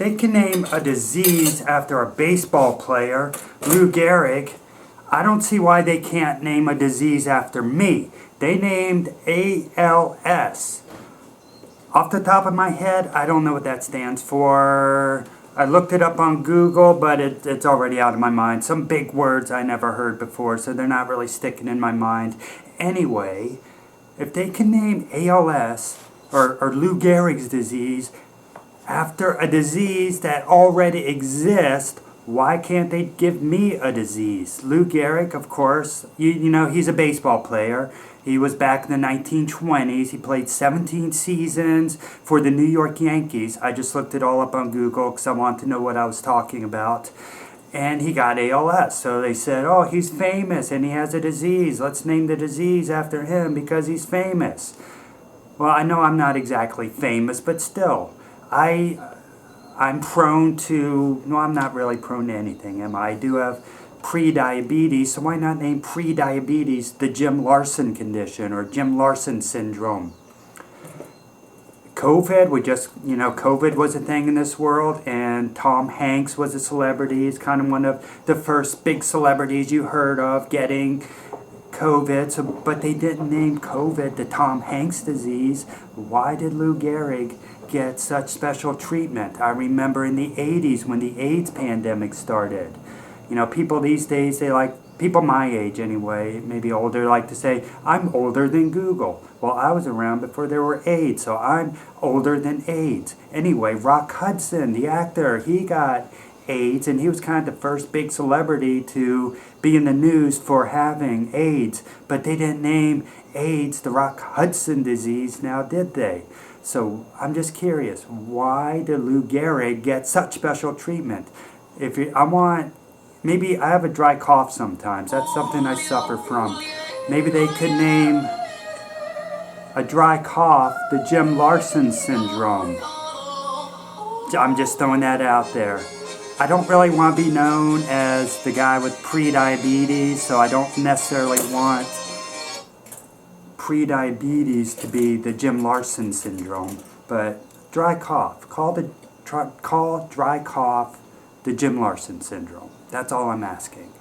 they can name a disease after a baseball player, Lou Gehrig, I don't see why they can't name a disease after me. They named ALS. Off the top of my head, I don't know what that stands for. I looked it up on Google, but it's already out of my mind. Some big words I never heard before, so they're not really sticking in my mind. Anyway, if they can name ALS or Lou Gehrig's disease after a disease that already exists, why can't they give me a disease? Lou Gehrig, of course, you know, he's a baseball player. He was back in the 1920s. He played 17 seasons for the New York Yankees. I just looked it all up on Google because I wanted to know what I was talking about. And he got ALS. So they said, oh, he's famous and he has a disease. Let's name the disease after him because he's famous. Well, I know I'm not exactly famous, but still, I'm prone to, no, I'm not really prone to anything, am I? I do have pre-diabetes, so why not name pre-diabetes the Jim Larsen condition or Jim Larsen syndrome? COVID, COVID was a thing in this world, and Tom Hanks was a celebrity. He's kind of one of the first big celebrities you heard of getting COVID, but they didn't name COVID the Tom Hanks disease. Why did Lou Gehrig get such special treatment? I remember in the 80s when the AIDS pandemic started. You know, people these days, people my age anyway, maybe older, like to say, I'm older than Google. Well, I was around before there were AIDS, so I'm older than AIDS. Anyway, Rock Hudson, the actor, he got AIDS, and he was kind of the first big celebrity to be in the news for having AIDS. But they didn't name AIDS the Rock Hudson disease, now did they? So I'm just curious, why did Lou Gehrig get such special treatment? Maybe I have a dry cough sometimes. That's something I suffer from. Maybe they could name a dry cough the Jim Larsen syndrome. I'm just throwing that out there. I don't really want to be known as the guy with pre-diabetes, so I don't necessarily want pre-diabetes to be the Jim Larsen syndrome. But dry cough. Call dry cough the Jim Larsen syndrome. That's all I'm asking.